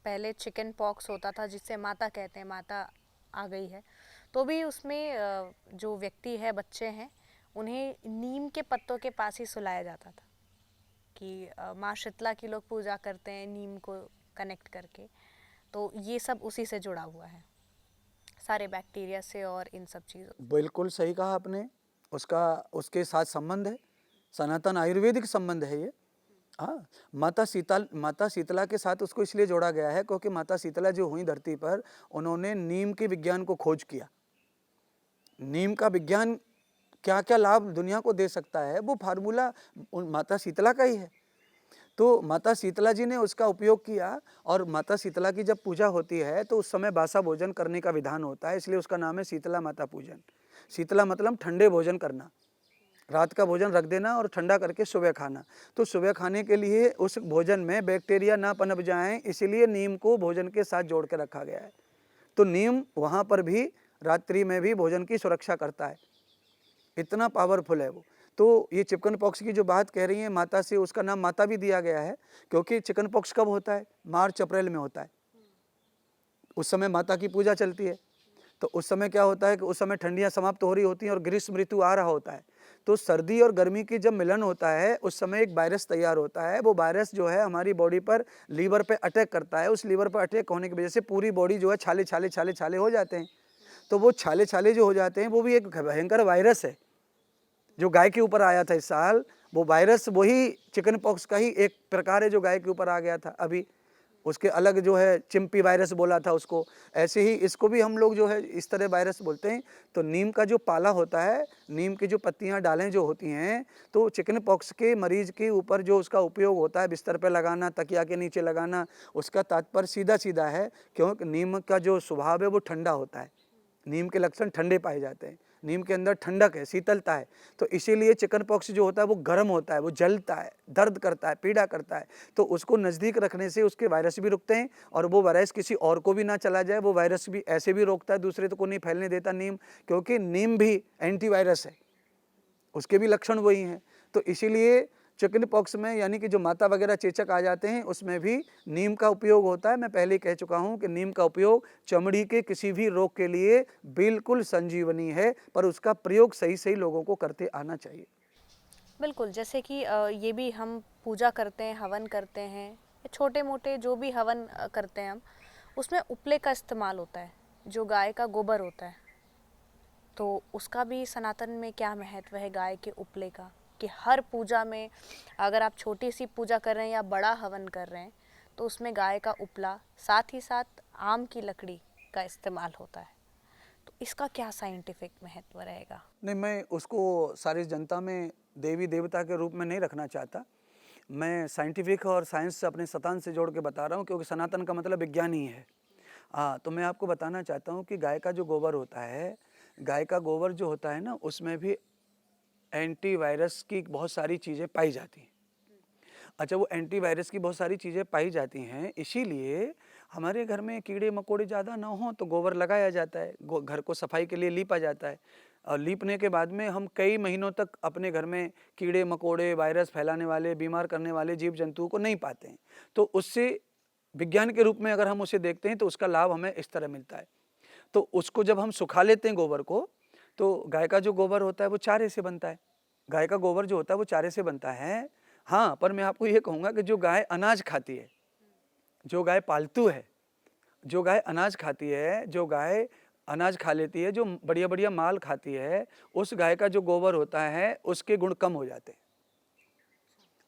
पहले chicken pox होता था जिससे माता कहते हैं माता आ गई है, तो भी उसमें जो व्यक्ति है, बच्चे हैं, उन्हें नीम के पत्तों के पास ही सुलाया जाता था कि माँ शीतला की लोग पूजा करते हैं नीम को कनेक्ट करके। तो ये सब उसी से जुड़ा हुआ है, सारे बैक्टीरिया से और इन सब चीज़ों। बिल्कुल सही कहा आपने, उसका उसके साथ संबंध है, सनातन आयुर्वेदिक संबंध है ये। हाँ, माता शीतला के साथ उसको इसलिए जोड़ा गया है क्योंकि माता शीतला जो हुई धरती पर, उन्होंने नीम के विज्ञान को खोज किया। नीम का विज्ञान क्या क्या लाभ दुनिया को दे सकता है, वो फार्मूला माता शीतला का ही है। तो माता शीतला जी ने उसका उपयोग किया, और माता शीतला की जब पूजा होती है तो उस समय बासा भोजन करने का विधान होता है, इसलिए उसका नाम है शीतला माता पूजन। शीतला मतलब ठंडे भोजन करना, रात का भोजन रख देना और ठंडा करके सुबह खाना। तो सुबह खाने के लिए उस भोजन में बैक्टीरिया ना पनप जाएं, इसीलिए नीम को भोजन के साथ जोड़ के रखा गया है। तो नीम वहाँ पर भी रात्रि में भी भोजन की सुरक्षा करता है, इतना पावरफुल है वो। तो ये चिकन पॉक्स की जो बात कह रही हैं माता से, उसका नाम माता भी दिया गया है क्योंकि चिकन पॉक्स कब होता है? मार्च अप्रैल में होता है। उस समय माता की पूजा चलती है। तो उस समय क्या होता है कि उस समय ठंडियाँ समाप्त हो रही होती हैं और ग्रीष्म ऋतु आ रहा होता है। तो सर्दी और गर्मी की जब मिलन होता है, उस समय एक वायरस तैयार होता है। वो वायरस जो है हमारी बॉडी पर, लीवर पे अटैक करता है। उस लीवर पर अटैक होने की वजह से पूरी बॉडी जो है छाले छाले छाले छाले हो जाते हैं। तो वो छाले छाले जो हो जाते हैं, वो भी एक भयंकर वायरस है जो गाय के ऊपर आया था इस साल। वो वायरस वही चिकन पॉक्स का ही एक प्रकार है जो गाय के ऊपर आ गया था अभी। उसके अलग जो है चिम्पी वायरस बोला था उसको, ऐसे ही इसको भी हम लोग जो है इस तरह वायरस बोलते हैं। तो नीम का जो पाला होता है, नीम की जो पत्तियां डालें जो होती हैं, तो चिकन पॉक्स के मरीज के ऊपर जो उसका उपयोग होता है, बिस्तर पे लगाना, तकिया के नीचे लगाना, उसका तात्पर्य सीधा सीधा है क्योंकि नीम का जो स्वभाव है वो ठंडा होता है। नीम के लक्षण ठंडे पाए जाते हैं, नीम के अंदर ठंडक है, शीतलता है। तो इसीलिए चिकन पॉक्स जो होता है वो गर्म होता है, वो जलता है, दर्द करता है, पीड़ा करता है। तो उसको नज़दीक रखने से उसके वायरस भी रुकते हैं, और वो वायरस किसी और को भी ना चला जाए। वो वायरस भी ऐसे भी रोकता है, दूसरे को नहीं फैलने देता नीम, क्योंकि नीम भी एंटीवायरस है, उसके भी लक्षण वही हैं। तो इसीलिए चिकन पॉक्स में, यानी कि जो माता वगैरह चेचक आ जाते हैं, उसमें भी नीम का उपयोग होता है। मैं पहले कह चुका हूं कि नीम का उपयोग चमड़ी के किसी भी रोग के लिए बिल्कुल संजीवनी है, पर उसका प्रयोग सही सही लोगों को करते आना चाहिए। बिल्कुल, जैसे कि ये भी हम पूजा करते हैं, हवन करते हैं, छोटे मोटे जो भी हवन करते हैं हम, उसमें उपले का इस्तेमाल होता है, जो गाय का गोबर होता है। तो उसका भी सनातन में क्या महत्व है गाय के उपले का, कि हर पूजा में, अगर आप छोटी सी पूजा कर रहे हैं या बड़ा हवन कर रहे हैं, तो उसमें गाय का उपला, साथ ही साथ आम की लकड़ी का इस्तेमाल होता है। तो इसका क्या साइंटिफिक महत्व रहेगा? नहीं, मैं उसको सारी जनता में देवी देवता के रूप में नहीं रखना चाहता। मैं साइंटिफिक और साइंस से, अपने सतान से जोड़ के बता रहा हूँ, क्योंकि सनातन का मतलब विज्ञान ही है। हाँ, तो मैं आपको बताना चाहता हूँ कि गाय का जो गोबर होता है, गाय का गोबर जो होता है ना, उसमें भी एंटीवायरस की बहुत सारी चीज़ें पाई जाती हैं। अच्छा, वो एंटीवायरस की बहुत सारी चीज़ें पाई जाती हैं, इसीलिए हमारे घर में कीड़े मकोड़े ज़्यादा ना हों तो गोबर लगाया जाता है, घर को सफाई के लिए लीपा जाता है। और लीपने के बाद में हम कई महीनों तक अपने घर में कीड़े मकोड़े, वायरस फैलाने वाले, बीमार करने वाले जीव जंतुओं को नहीं पाते हैं। तो उससे विज्ञान के रूप में अगर हम उसे देखते हैं तो उसका लाभ हमें इस तरह मिलता है। तो उसको जब हम सुखा लेते हैं गोबर को, तो गाय का जो गोबर होता है वो चारे से बनता है। गाय का गोबर जो होता है वो चारे से बनता है। हाँ, पर मैं आपको ये कहूँगा कि जो गाय अनाज खाती है, जो गाय पालतू है, जो गाय अनाज खाती है, जो गाय अनाज खा लेती है, जो बढ़िया बढ़िया माल खाती है, उस गाय का जो गोबर होता है उसके गुण कम हो जाते हैं।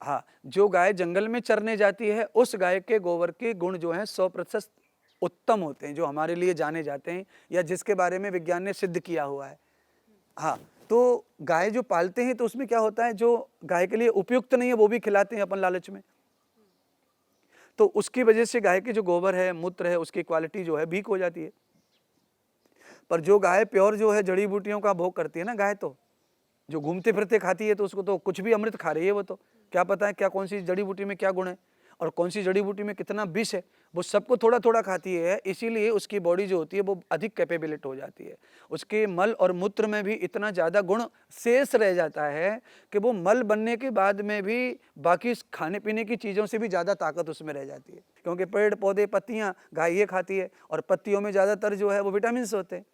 हाँ, जो गाय जंगल में चरने जाती है, उस गाय के गोबर के गुण जो हैं 100% उत्तम होते हैं, जो हमारे लिए जाने जाते हैं, या जिसके बारे में विज्ञान ने सिद्ध किया हुआ है। हाँ, तो गाय जो पालते हैं तो उसमें क्या होता है, जो गाय के लिए उपयुक्त नहीं है वो भी खिलाते हैं अपन लालच में। तो उसकी वजह से गाय के जो गोबर है, मूत्र है, उसकी क्वालिटी जो है वीक हो जाती है। पर जो गाय प्योर जो है जड़ी बूटियों का भोग करती है ना गाय, तो जो घूमते फिरते खाती है, तो उसको तो कुछ भी अमृत खा रही है वो, तो क्या पता है क्या कौन सी जड़ी बूटी में क्या गुण है। और कौन सी जड़ी बूटी में कितना विष है वो सबको थोड़ा थोड़ा खाती है, इसीलिए उसकी बॉडी जो होती है वो अधिक कैपेबिलिट हो जाती है। उसके मल और मूत्र में भी इतना ज़्यादा गुण शेष रह जाता है कि वो मल बनने के बाद में भी बाकी खाने पीने की चीज़ों से भी ज़्यादा ताकत उसमें रह जाती है, क्योंकि पेड़ पौधे पत्तियाँ गाय ये खाती है और पत्तियों में ज़्यादातर जो है वो विटामिन होते हैं।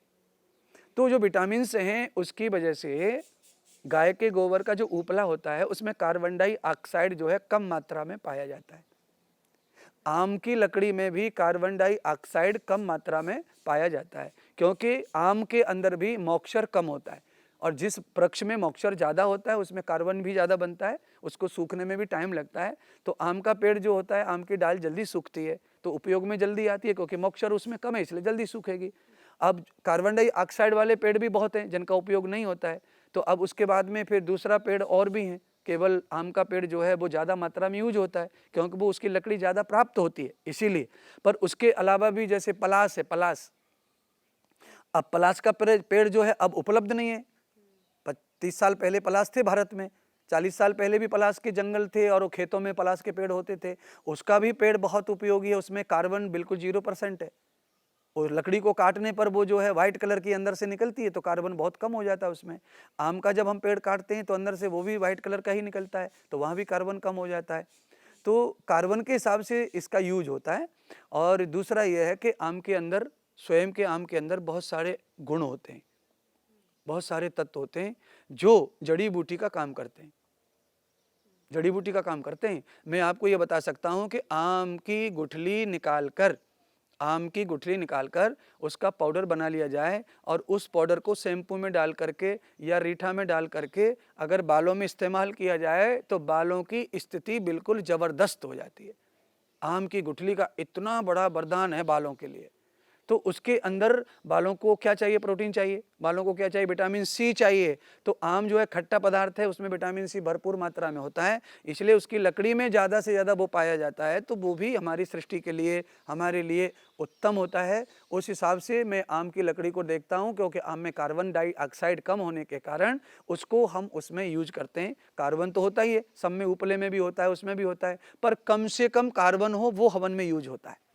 तो जो विटामिन हैं उसकी वजह से गाय के गोबर का जो उपला होता है उसमें कार्बन डाइऑक्साइड जो है कम मात्रा में पाया जाता है। आम की लकड़ी में भी कार्बन डाइऑक्साइड कम मात्रा में पाया जाता है, क्योंकि आम के अंदर भी मॉइस्चर कम होता है और जिस वृक्ष में मॉइस्चर ज़्यादा होता है उसमें कार्बन भी ज़्यादा बनता है, उसको सूखने में भी टाइम लगता है। तो आम का पेड़ जो होता है, आम की डाल जल्दी सूखती है तो उपयोग में जल्दी आती है, क्योंकि मॉइस्चर उसमें कम है इसलिए जल्दी सूखेगी। अब कार्बन डाइऑक्साइड वाले पेड़ भी बहुत हैं जिनका उपयोग नहीं होता है, तो अब उसके बाद में फिर दूसरा पेड़ और भी हैं। केवल आम का पेड़ जो है वो ज़्यादा मात्रा में यूज होता है क्योंकि वो उसकी लकड़ी ज़्यादा प्राप्त होती है इसीलिए। पर उसके अलावा भी जैसे पलास है, पलास, अब पलास का पेड़ जो है अब उपलब्ध नहीं है। 30 साल पहले पलास थे भारत में, 40 साल पहले भी पलास के जंगल थे और वो खेतों में पलास के पेड़ होते थे। उसका भी पेड़ बहुत उपयोगी है, उसमें कार्बन बिल्कुल 0% है और लकड़ी को काटने पर वो जो है व्हाइट कलर की अंदर से निकलती है तो कार्बन बहुत कम हो जाता है उसमें। आम का जब हम पेड़ काटते हैं तो अंदर से वो भी व्हाइट कलर का ही निकलता है तो वहाँ भी कार्बन कम हो जाता है। तो कार्बन के हिसाब से इसका यूज होता है। और दूसरा यह है कि आम के अंदर, स्वयं के आम के अंदर बहुत सारे गुण होते हैं, बहुत सारे तत्व होते हैं जो जड़ी बूटी का काम करते हैं, जड़ी बूटी का काम करते हैं। मैं आपको ये बता सकता हूँ कि आम की गुठली निकालकर उसका पाउडर बना लिया जाए और उस पाउडर को शैम्पू में डाल करके या रीठा में डाल करके अगर बालों में इस्तेमाल किया जाए तो बालों की स्थिति बिल्कुल ज़बरदस्त हो जाती है। आम की गुठली का इतना बड़ा वरदान है बालों के लिए। तो उसके अंदर बालों को क्या चाहिए, प्रोटीन चाहिए, बालों को क्या चाहिए, विटामिन सी चाहिए। तो आम जो है खट्टा पदार्थ है, उसमें विटामिन सी भरपूर मात्रा में होता है, इसलिए उसकी लकड़ी में ज़्यादा से ज़्यादा वो पाया जाता है। तो वो भी हमारी सृष्टि के लिए, हमारे लिए उत्तम होता है। उस हिसाब से मैं आम की लकड़ी को देखता हूँ, क्योंकि आम में कार्बन डाइऑक्साइड कम होने के कारण उसको हम उसमें यूज करते हैं। कार्बन तो होता ही है, सब में, उपले में भी होता है, उसमें भी होता है, पर कम से कम कार्बन हो वो हवन में यूज होता है।